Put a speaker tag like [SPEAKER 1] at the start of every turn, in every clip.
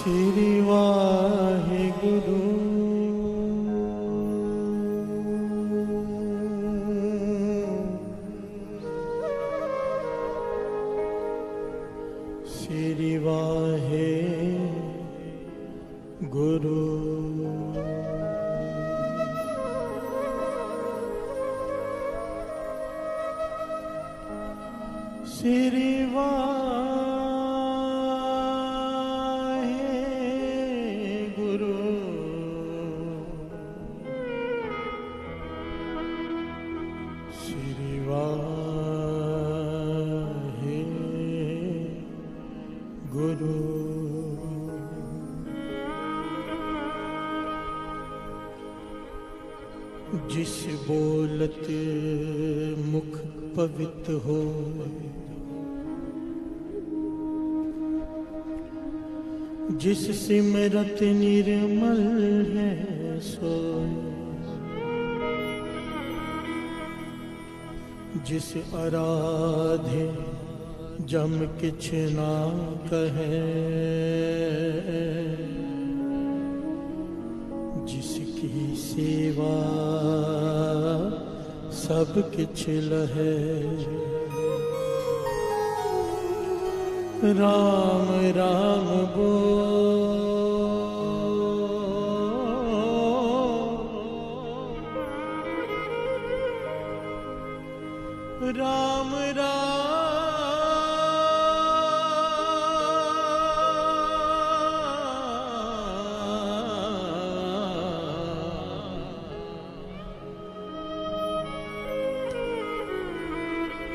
[SPEAKER 1] श्री वाहिगुरु। श्री वाहिगुरु। श्री वाहिगुरु। श्री वाहिगुरु। जिस बोलत मुख पवित्र हो, जिस सिमरत निर्मल है सोए, जिस आराधे जम किछ ना कहे, जिसकी सेवा सब किछ लहे। राम राम बोल, राम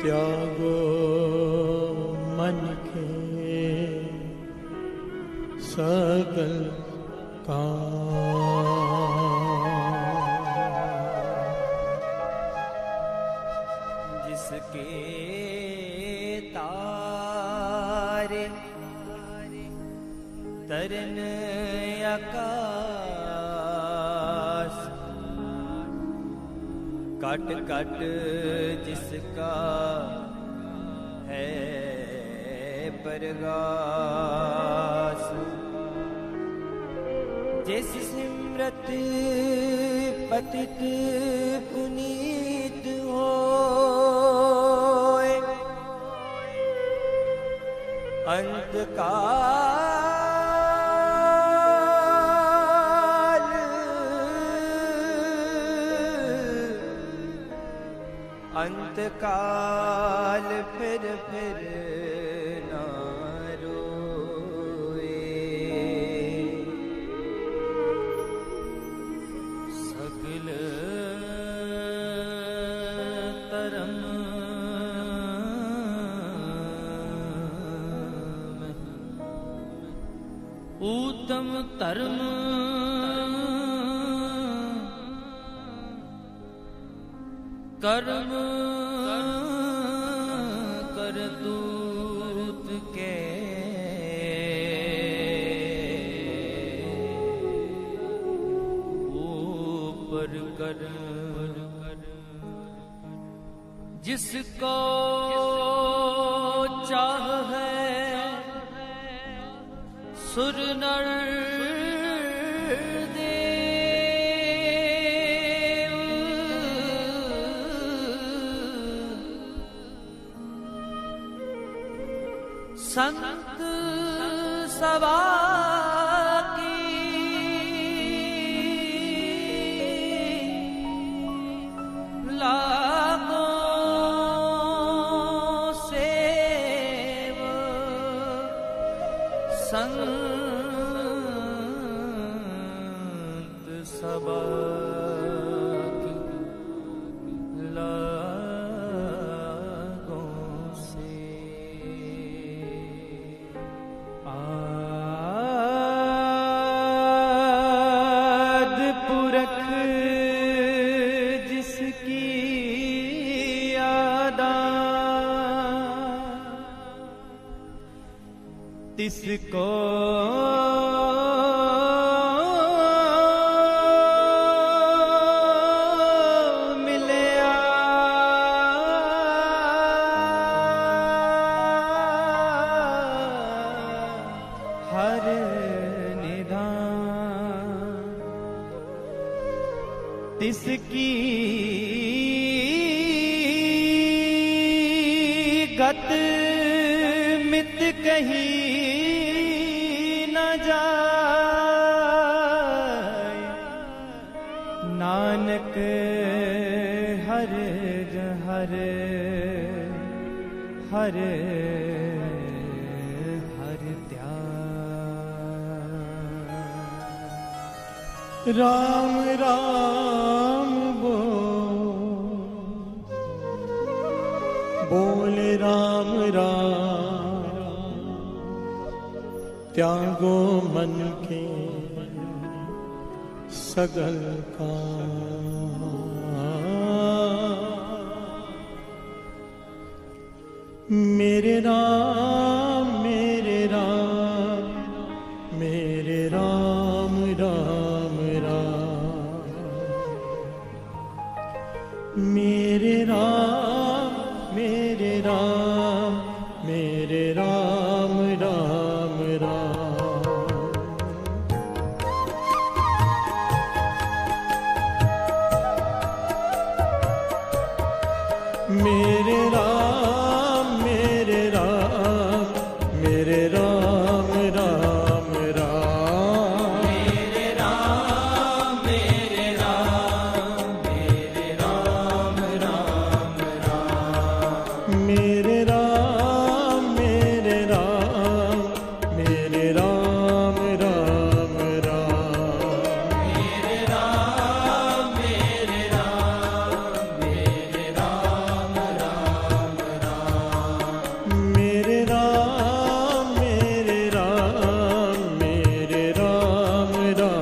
[SPEAKER 1] त्यागो मन के सकल काम।
[SPEAKER 2] जिसके तारे तरन आकाश, कट कट जिसका है प्रगास। जिस सिमरत पतित पुनीत होए, अंत काल अंत काल फिर ना रोए। सगल तरम उत्तम धर्म, कर्म करतूत के ऊपर कर। जिसको चाह है सुर नर संत सभा की लागों सेव संत सभा तिसको मिलया हर तिसकी गत मित कही न जाय। नानक हर हर हर हर त्याग।
[SPEAKER 1] राम राम बोल राम राम, त्यागो मन के सगल काम। मेरे राम मेरे राम मेरे राम राम राम। मेरे राम मेरे राम मेरे राम राम राम। मेरे राम मेरे राम मेरे राम राम राम।
[SPEAKER 2] मेरे राम मेरे राम मेरे राम राम राम।
[SPEAKER 1] मेरे राम मेरे राम मेरे राम राम राम।
[SPEAKER 2] मेरे राम मेरे राम मेरे राम राम राम।
[SPEAKER 1] मेरे राम मेरे राम मेरे राम राम राम।
[SPEAKER 2] मेरे राम मेरे राम मेरे राम राम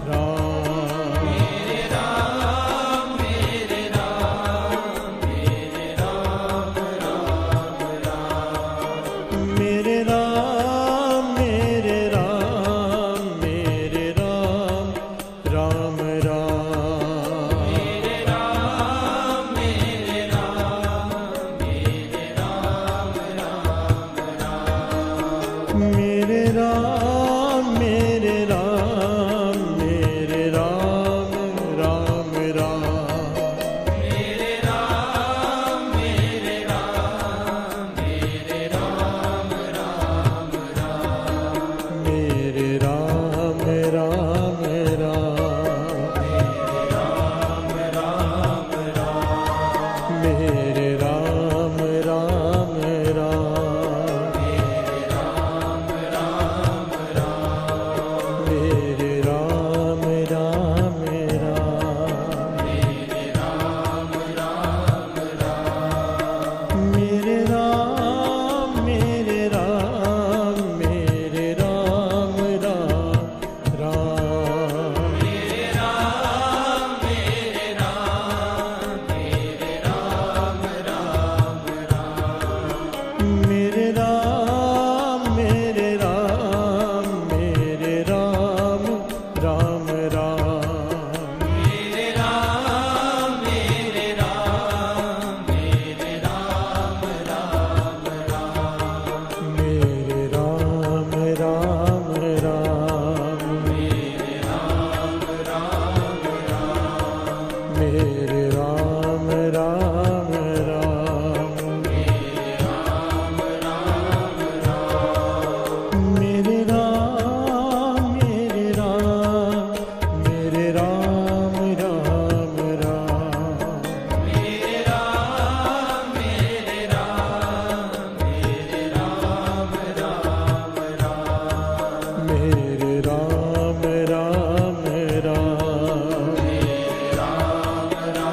[SPEAKER 2] राम।
[SPEAKER 1] मेरे राम मेरे राम मेरे राम राम राम।
[SPEAKER 2] मेरे राम मेरे राम मेरे राम राम राम।
[SPEAKER 1] मेरे राम मेरे राम मेरे राम राम राम।
[SPEAKER 2] मेरे राम मेरे राम मेरे राम राम राम।
[SPEAKER 1] मेरे राम राम राम मेरे राम राम राम। मेरे राम राम राम। मेरे राम मेरे राम मेरे राम राम राम। मेरे राम मेरे राम मेरे राम राम राम।
[SPEAKER 2] मेरे राम मेरे राम मेरे राम राम राम।
[SPEAKER 1] मेरे राम राम राम। मेरे राम राम राम। मेरे राम मेरे राम मेरे राम राम राम।
[SPEAKER 2] मेरे राम मेरे राम मेरे राम राम राम।
[SPEAKER 1] मेरे राम राम राम।
[SPEAKER 2] राम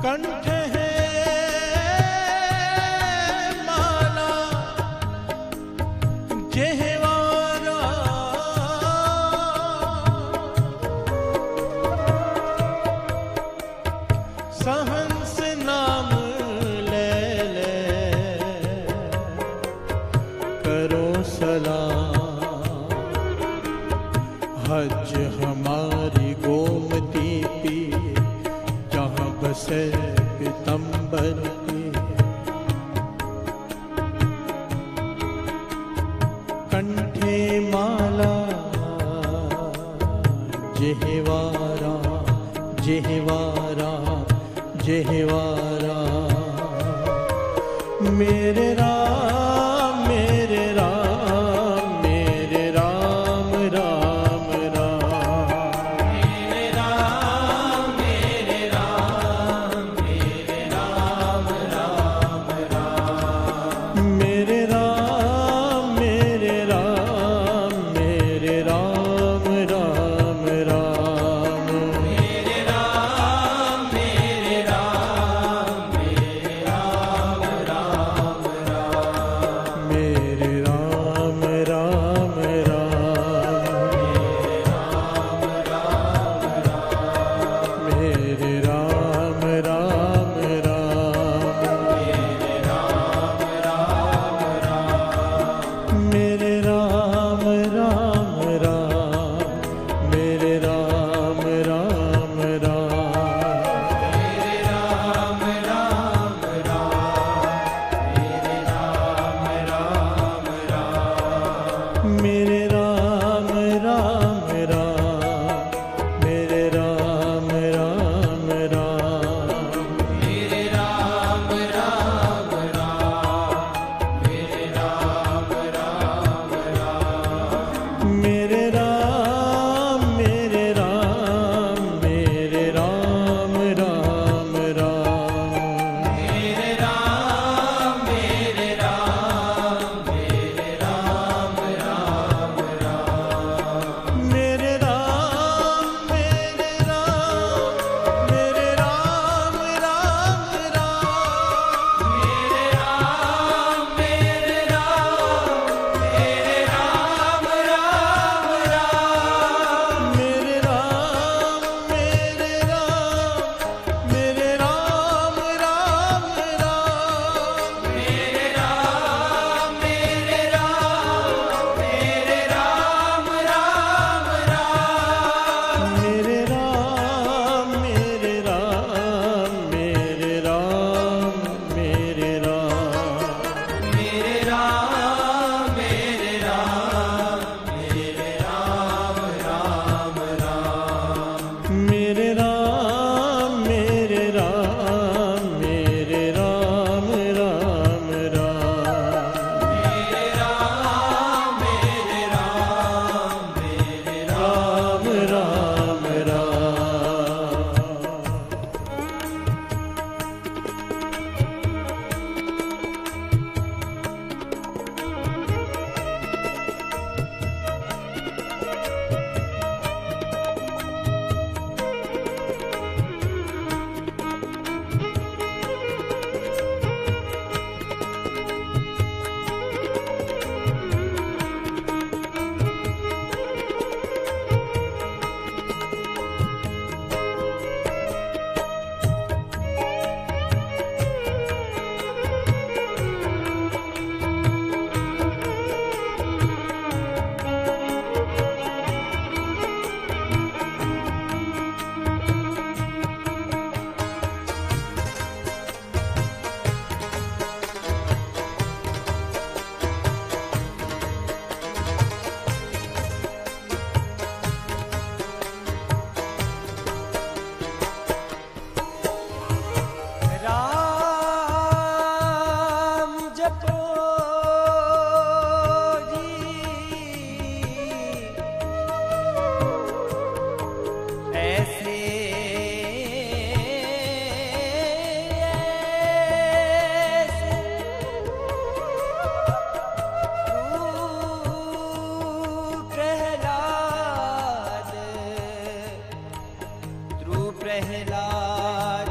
[SPEAKER 1] कंठ है माला जेहवारा, सहंस नाम ले ले करो सलाम। हज हमारी गोमती पी जहाँ बसे पीतम्बर की। कंठे माला जेहवारा जेहवारा जेहवारा। मेरे राम मेरे राम मेरे राम राम राम।
[SPEAKER 2] मेरे राम मेरे राम मेरे राम राम राम।
[SPEAKER 1] मेरे राम मेरे राम मेरे राम राम राम।
[SPEAKER 2] मेरे राम मेरे राम मेरे राम राम राम।
[SPEAKER 1] मेरे राम राम राम। मेरे राम राम राम। मेरे राम राम राम। मेरे राम राम राम। मेरे राम राम राम। मेरे राम राम राम।
[SPEAKER 2] मेरे राम राम राम मेरे राम राम राम।
[SPEAKER 1] मेरे राम मेरे राम मेरे राम राम राम।
[SPEAKER 2] मेरे राम मेरे राम मेरे राम राम राम।
[SPEAKER 1] मेरे राम मेरे राम मेरे राम राम राम।
[SPEAKER 2] मेरे राम मेरे राम मेरे राम राम राम।
[SPEAKER 1] मेरे राम मेरे राम मेरे राम राम राम।
[SPEAKER 2] मेरे राम मेरे राम मेरे राम राम राम।
[SPEAKER 1] मेरे राम मेरे राम मेरे राम मेरे राम।
[SPEAKER 2] मेरे राम मेरे राम मेरे राम राम राम।
[SPEAKER 1] मेरे राम मेरे राम मेरे राम राम राम।
[SPEAKER 2] मेरे राम मेरे राम मेरे राम
[SPEAKER 1] राम राम राम।
[SPEAKER 2] राम जपो जी ऐसे प्रहलाद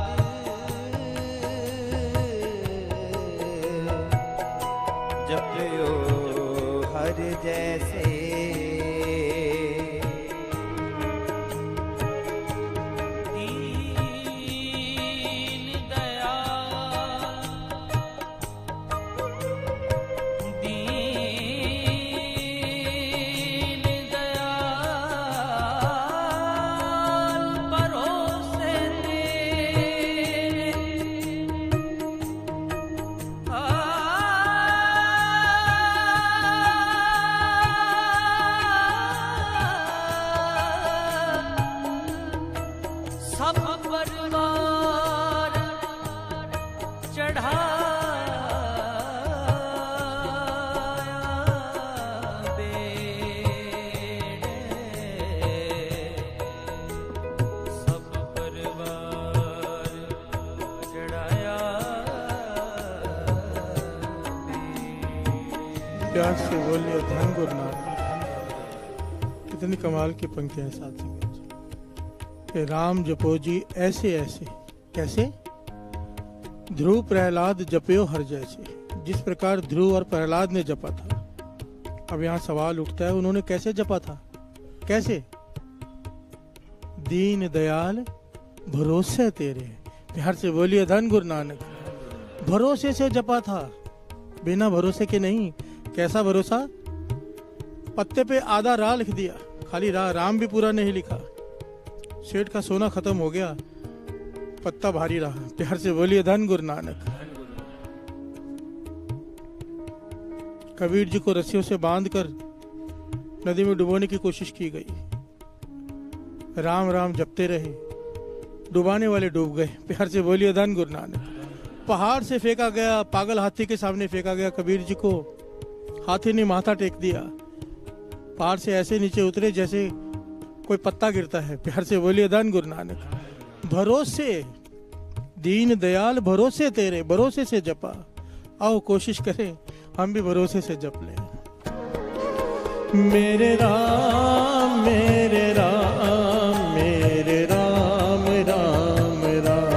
[SPEAKER 2] अपरवार चढ़ाया बेड़े, सब परवार चढ़ाया बेड़े।
[SPEAKER 3] प्यार से बोलिए धन गुरु नानक। कितनी कमाल की पंक्तियां हैं साथ कि राम जपो जी ऐसे ऐसे। कैसे? ध्रुव प्रहलाद जपयो हर जैसे। जिस प्रकार ध्रुव और प्रहलाद ने जपा था। अब यहाँ सवाल उठता है, उन्होंने कैसे जपा था? कैसे? दीन दयाल भरोसे तेरे। प्यार से बोलिए धन गुरु नानक। भरोसे से जपा था, बिना भरोसे के नहीं। कैसा भरोसा? पत्ते पे आधा रा लिख दिया, खाली रा, राम भी पूरा नहीं लिखा। सेठ का सोना खत्म हो गया, पत्ता भारी रहा। प्यार से बोलिए धन गुरु नानक। कबीर जी को रस्सियों से बांधकर नदी में डुबोने की कोशिश की गई। राम राम जपते रहे, डुबाने वाले डूब गए। प्यार से बोलिए धन गुरु नानक। पहाड़ से फेंका गया, पागल हाथी के सामने फेंका गया कबीर जी को। हाथी ने माथा टेक दिया, पहाड़ से ऐसे नीचे उतरे जैसे कोई पत्ता गिरता है। प्यार से बोलिए धन गुरु नानक। भरोसे, दीन दयाल भरोसे तेरे, भरोसे से जपा। आओ कोशिश करें हम भी भरोसे से जप लें।
[SPEAKER 1] मेरे राम मेरे राम मेरे राम राम राम।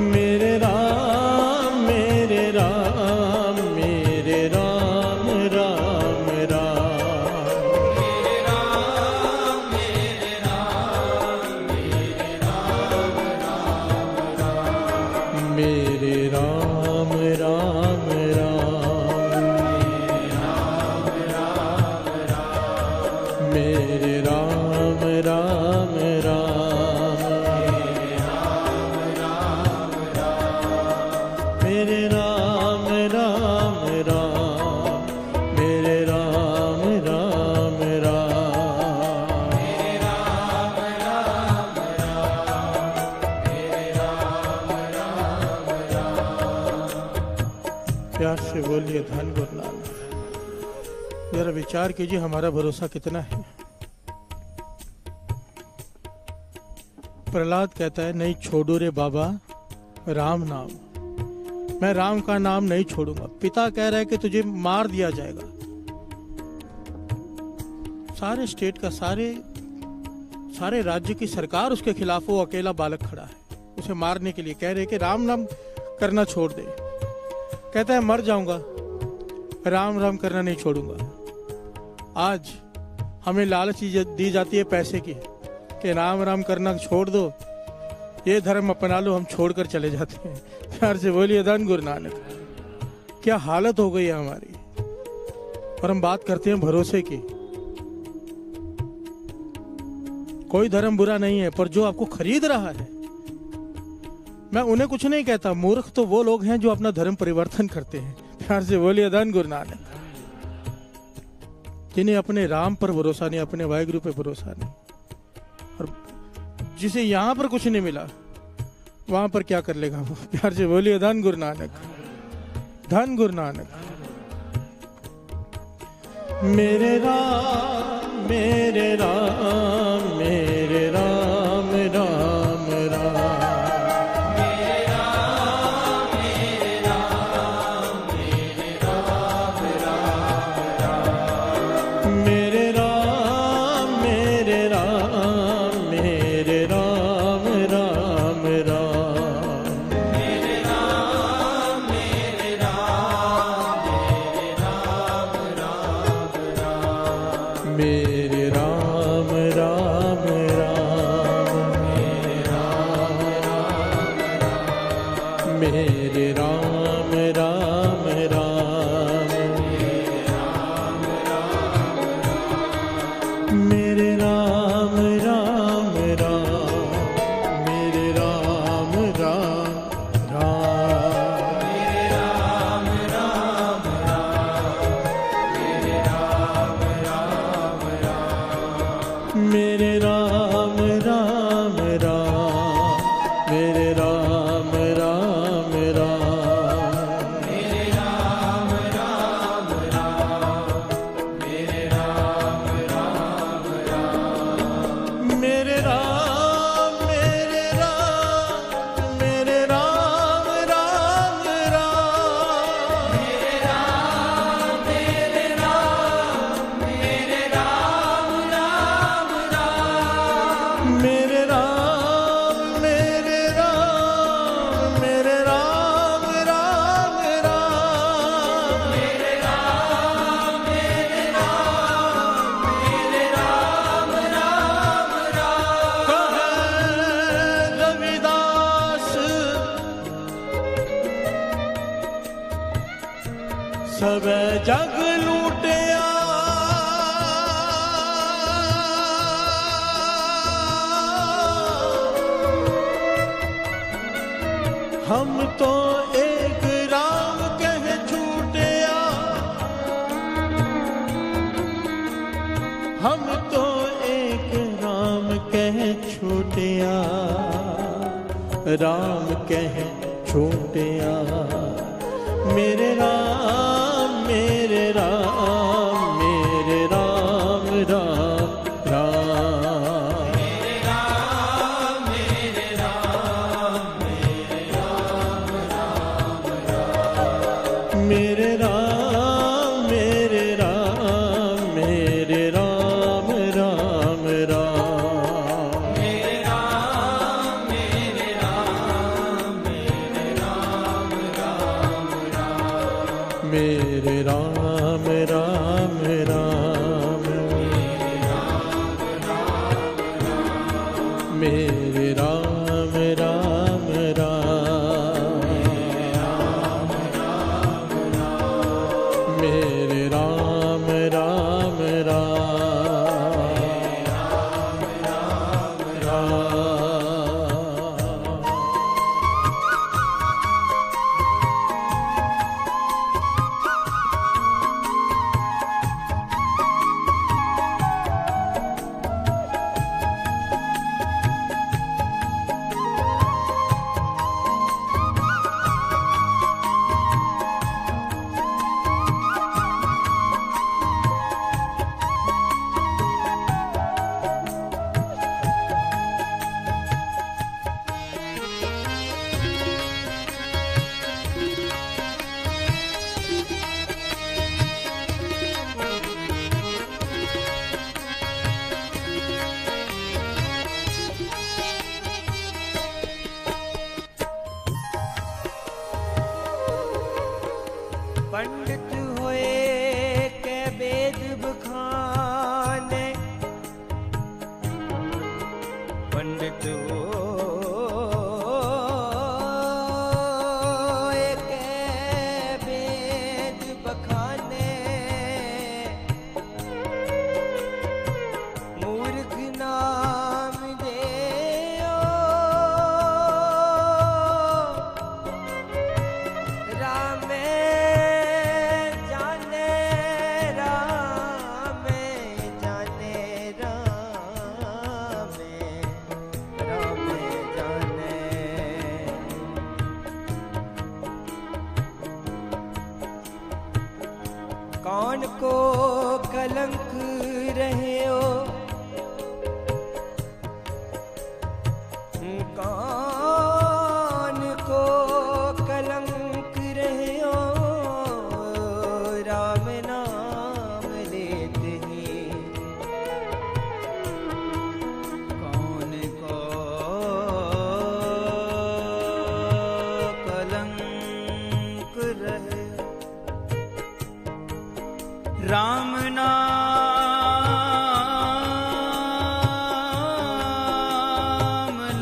[SPEAKER 1] मेरे राम मेरे राम मेरे राम राम राम। मेरे राम राम राम। मेरे राम राम राम। मेरे राम राम राम। मेरे राम राम राम।
[SPEAKER 3] प्यार से बोलिए धन गुरु नानक। जरा विचार कीजिए हमारा भरोसा कितना है। प्रहलाद कहता है नहीं छोड़ो रे बाबा राम नाम। मैं राम का नाम नहीं छोड़ूंगा। पिता कह रहा है कि तुझे मार दिया जाएगा। सारे स्टेट का, सारे राज्य की सरकार उसके खिलाफ, वो अकेला बालक खड़ा है उसे मारने के लिए। कह रहे कि राम नाम करना छोड़ दे। कहता है मर जाऊंगा, राम राम करना नहीं छोड़ूंगा। आज हमें लालच दी जाती है पैसे की कि राम राम करना छोड़ दो, ये धर्म अपना लो, हम छोड़कर चले जाते हैं। प्यार से बोलिए धन गुरु नानक। क्या हालत हो गई है हमारी। और हम बात करते हैं भरोसे की। कोई धर्म बुरा नहीं है, पर जो आपको खरीद रहा है, मैं उन्हें कुछ नहीं कहता। मूर्ख तो वो लोग हैं जो अपना धर्म परिवर्तन करते हैं। प्यार से बोलिए धन गुरु नानक। जिन्हें अपने राम पर भरोसा नहीं, अपने वाहिगुरु पे भरोसा नहीं, और जिसे यहां पर कुछ नहीं मिला वहां पर क्या कर लेगा वो। प्यार से बोलिए धन गुरु नानक। धन गुरु नानक।
[SPEAKER 1] मेरे राम मेरे राम मेरे राम राम राम। मेरे राम मेरे राम मेरे राम राम राम। मेरे राम मेरे राम मेरे राम राम राम। मेरे राम राम राम। मेरे राम राम राम। मेरे राम राम राम। मेरे राम राम राम। लूटिया हम तो एक राम कह छूटिया हम तो एक राम कह छूटिया राम कह छूटिया मेरे राम मेरे राम मेरे राम राम राम मेरे राम मेरे राम मेरे राम राम राम मेरे राम राम राम मेरे राम राम राम मेरे राम राम राम
[SPEAKER 2] पंडित होए के वेद बखाने पंडित होए के वेद बखाने मूर्ख नाम देओ रामे कौन को कलंक रहे हो कौन को कलंक रहे हो राम नाम लेते ही कौन को कलंक रहे राम नाम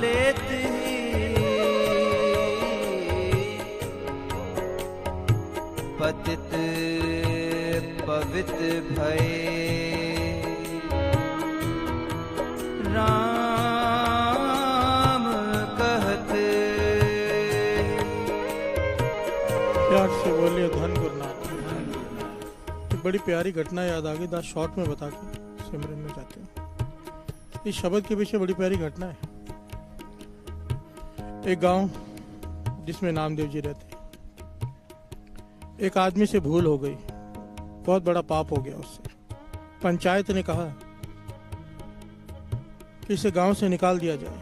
[SPEAKER 2] लेते ही पतित पवित भय राम कहते
[SPEAKER 3] प्यार से बोलिए धन गुरु नानक। एक बड़ी प्यारी घटना याद आ गई, दास शॉर्ट में बता के सिमरन में जाते हैं। इस शब्द के पीछे बड़ी प्यारी घटना है। एक गांव जिसमें नामदेव जी रहते, एक आदमी से भूल हो गई, बहुत बड़ा पाप हो गया उससे। पंचायत ने कहा कि इसे गांव से निकाल दिया जाए।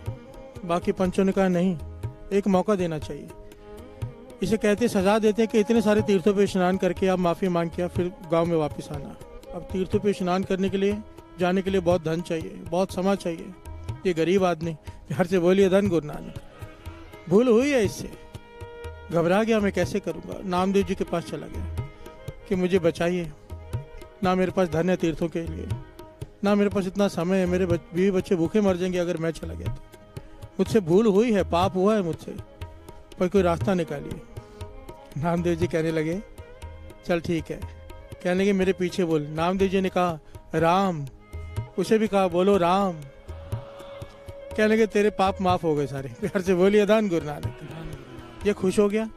[SPEAKER 3] बाकी पंचों ने कहा नहीं, एक मौका देना चाहिए। इसे कहते सजा देते कि इतने सारे तीर्थों पे स्नान करके आप माफी मांग के फिर गांव में वापस आना। अब तीर्थों पे स्नान करने के लिए जाने के लिए बहुत धन चाहिए, बहुत समय चाहिए। ये गरीब आदमी प्यार से बोलिए धन गुरु नानक। भूल हुई है, इससे घबरा गया, मैं कैसे करूंगा। नामदेव जी के पास चला गया कि मुझे बचाइए, ना मेरे पास धन है तीर्थों के लिए, ना मेरे पास इतना समय है, मेरे बीवी बच्चे भूखे मर जाएंगे अगर मैं चला गया तो। मुझसे भूल हुई है, पाप हुआ है मुझसे, पर कोई रास्ता निकालिए। नामदेव जी कहने लगे चल ठीक है, कहने लगे मेरे पीछे बोल। नामदेव जी ने कहा राम, उसे भी कहा बोलो राम। कहने लगे तेरे पाप माफ हो गए सारे। प्यार से बोलिए अदान गुरु नानक। ये खुश हो गया,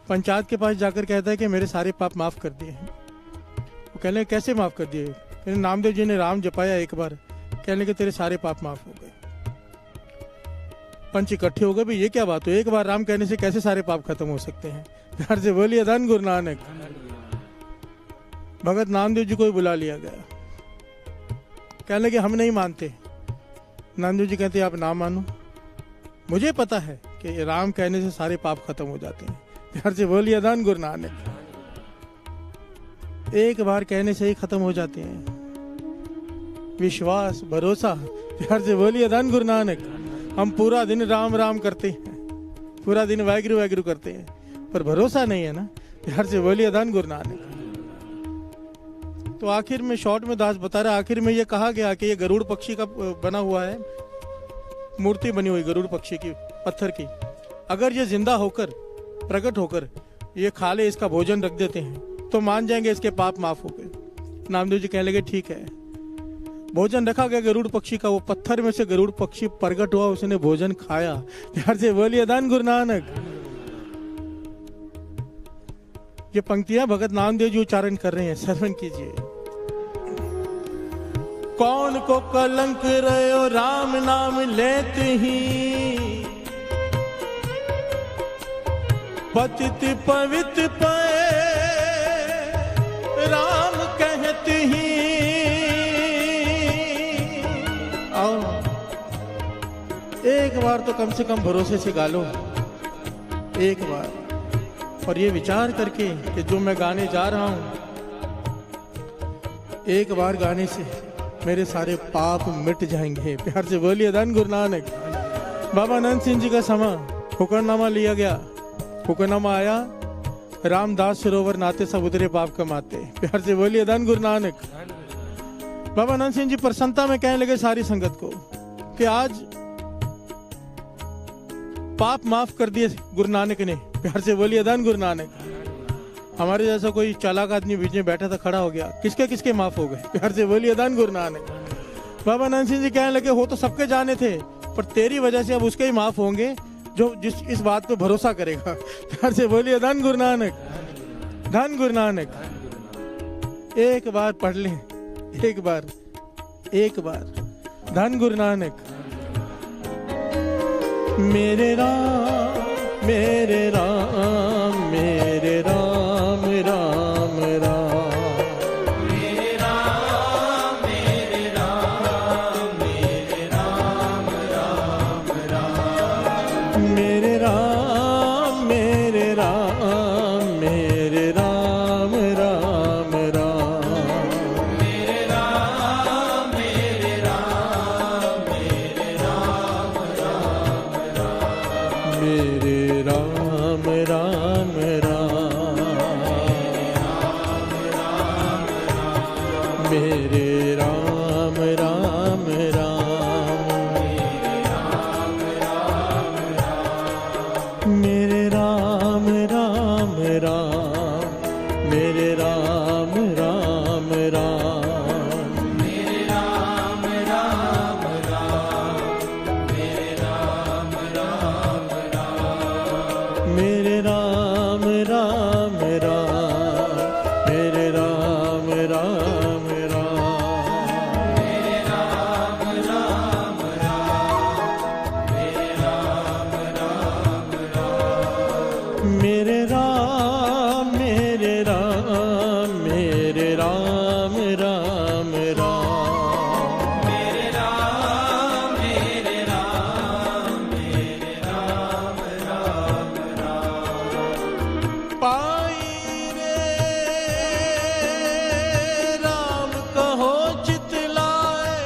[SPEAKER 3] पंचायत के पास जाकर कहता है कि मेरे सारे पाप माफ कर दिए हैं। वो कहने लगे कैसे माफ कर दिए? कहने नामदेव जी ने राम जपाया एक बार, कहने लगे तेरे सारे पाप माफ हो गए। पंच इकट्ठे हो गए, भाई ये क्या बात हो, एक बार राम कहने से कैसे सारे पाप खत्म हो सकते हैं? प्यार से बोलिए अदान गुरु नानक। भगत नामदेव जी को ही बुला लिया गया। कहने लगे हम नहीं मानते। नामदेव जी कहते आप ना मानो, मुझे पता है कि राम कहने से सारे पाप खत्म हो जाते हैं। प्यार से बोलिए अदान गुरु नानक। एक बार कहने से ही खत्म हो जाते हैं। विश्वास, भरोसा। प्यार से बोलिए अदान गुरु नानक। हम पूरा दिन राम राम करते हैं, पूरा दिन वाहिगुरु वाहिगुरु करते हैं, पर भरोसा नहीं है ना। प्यार से बोलिए अदान गुरु नानक। तो आखिर में शॉर्ट में दास बता रहा, आखिर में ये कहा गया कि ये गरुड़ पक्षी का बना हुआ है, मूर्ति बनी हुई गरुड़ पक्षी की, पत्थर की। अगर ये जिंदा होकर, प्रकट होकर ये खा ले, इसका भोजन रख देते हैं, तो मान जाएंगे इसके पाप माफ हो गए। नामदेव जी कहने लगे ठीक है। भोजन रखा गया गरुड़ पक्षी का, वो पत्थर में से गरुड़ पक्षी प्रकट हुआ, उसने भोजन खाया। प्यार से बोलिए अदान गुरु नानक। ये पंक्तियां भगत नामदेव जी उच्चारण कर रहे हैं, श्रवण कीजिए। कौन को कलंक रहो राम नाम लेते ही, पतित पवित्र पे राम कहते ही। आओ एक बार तो कम से कम भरोसे से गा लो, एक बार, और ये विचार करके कि जो मैं गाने जा रहा हूं, एक बार गाने से मेरे सारे पाप मिट जाएंगे। प्यार से बोलिए अदान गुरु नानक। बाबा अनंत सिंह जी का समा हुक्मनामा लिया गया, हुक्मनामा आया, रामदास सरोवर नाते सब उतरे पाप कमाते। प्यार से बोलिए अदान गुरु नानक। बाबा अनंत सिंह जी प्रसन्नता में कहने लगे सारी संगत को कि आज पाप माफ कर दिए गुरु नानक ने। प्यार से बोलिए अदान गुरु नानक। हमारे जैसा कोई चालाक आदमी बीच में बैठा था, खड़ा हो गया, किसके किसके माफ हो गए? प्यार से बोलिए अदान गुरु नानक। बाबा अनंत सिंह जी कहने लगे हो तो सबके जाने थे, पर तेरी वजह से अब उसके ही माफ होंगे जो जिस इस बात पे भरोसा करेगा। प्यार से बोलिए अदान गुरु नानक, धन गुरु नानक। एक बार पढ़ ले, एक बार धन गुरु नानक। मेरे राम मेरे राम मेरे राम राम राम,
[SPEAKER 2] मेरे राम मेरे राम मेरे राम राम राम,
[SPEAKER 3] मेरे राम मेरे राम मेरे राम राम राम,
[SPEAKER 2] मेरे राम मेरे राम मेरे राम राम राम,
[SPEAKER 3] मेरे राम राम राम, मेरे राम राम राम, मेरे राम राम राम, मेरे राम राम राम,
[SPEAKER 2] मेरे राम राम राम, मेरे राम राम राम,
[SPEAKER 3] मेरे राम राम राम, मेरे राम राम राम,
[SPEAKER 2] मेरे राम राम राम, मेरे राम राम राम,
[SPEAKER 3] मेरे राम मेरे राम मेरे राम राम राम,
[SPEAKER 2] मेरे राम मेरे राम मेरे राम राम राम,
[SPEAKER 3] पाई रे राम कहो चितलाए,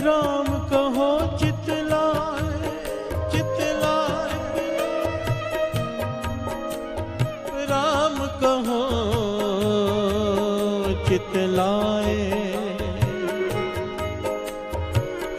[SPEAKER 3] राम कहो चितलाए चितलाए, राम कहो चितलाए,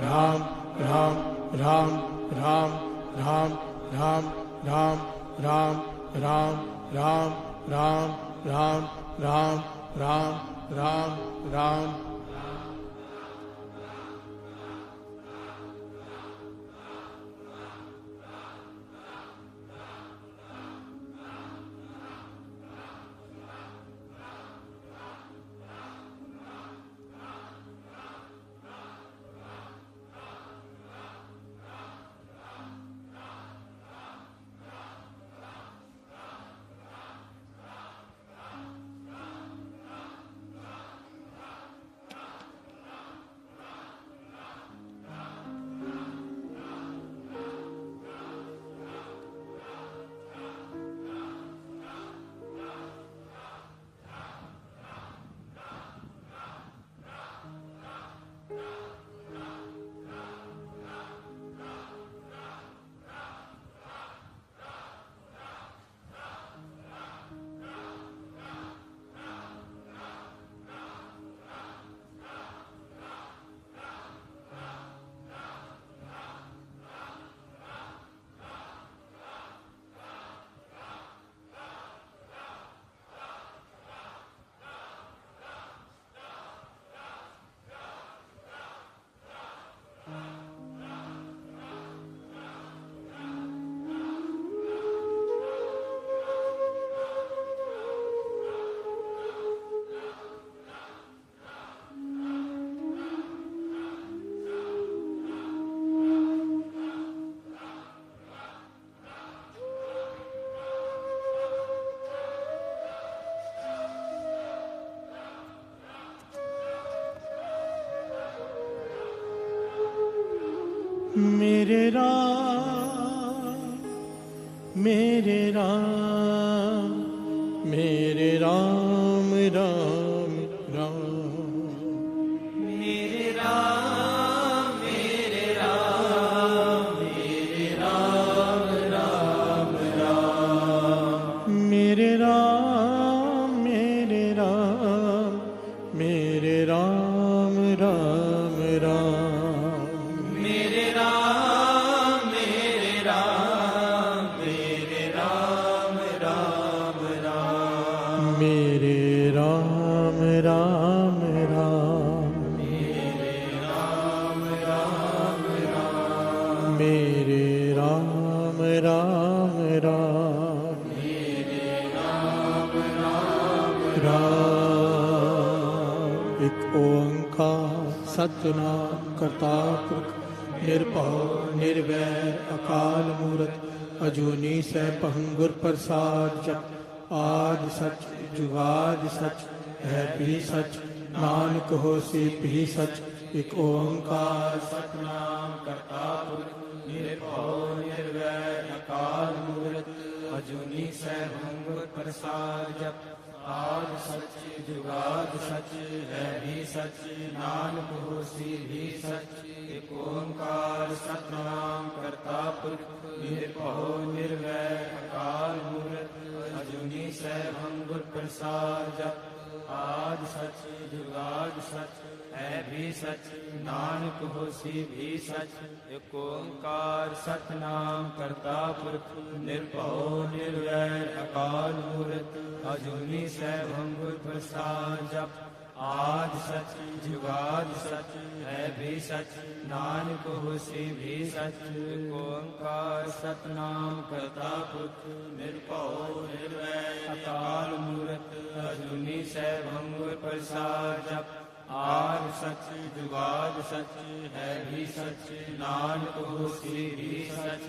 [SPEAKER 3] राम राम राम राम राम राम राम राम राम राम राम राम राम राम राम राम मेरे राम मेरे राम मेरे राम राम राम
[SPEAKER 2] मेरे राम मेरे राम मेरे राम राम राम
[SPEAKER 3] मेरे राम मेरे राम मेरे राम राम राम
[SPEAKER 2] मेरे राम मेरे राम मेरे राम राम राम
[SPEAKER 3] मेरे राम राम राम मेरे राम राम राम राम एक ओंकार सतनाम करता पुरख निर्भव निर्वैर अकाल मूरत अजूनी सैभं गुर प्रसाद जप आद सच जुगाद सच है भी सच नानक होसी भी सच एक ओंकार
[SPEAKER 2] सतनाम करता पुरख निर्भव निर्वैर अकाल मूरत अजूनी सैभं गुर प्रसाद जप आद सच जुगाद सच है भी सच नानक होसी भी सच एक ओंकार सतनाम करता पुरख निर्भव निर्वैर अकाल मूरत अजूनी सैभं गुर प्रसाद जप आद सच जुगाद सच है भी सच नानक होसी भी सच एक ओंकार सतनाम करता पुरख निर्भव निर्वैर अकाल मूरत अजूनी सैभं गुर प्रसाद जप आद सच जुगाद सच है भी सच नानक होसी भी सच एक ओंकार सतनाम करता पुरख निर्भव निर्वैर अकाल मूरत अजूनी सैभं गुर प्रसाद जप आद सच जुगाद सच है भी सच नानक होसी भी सच।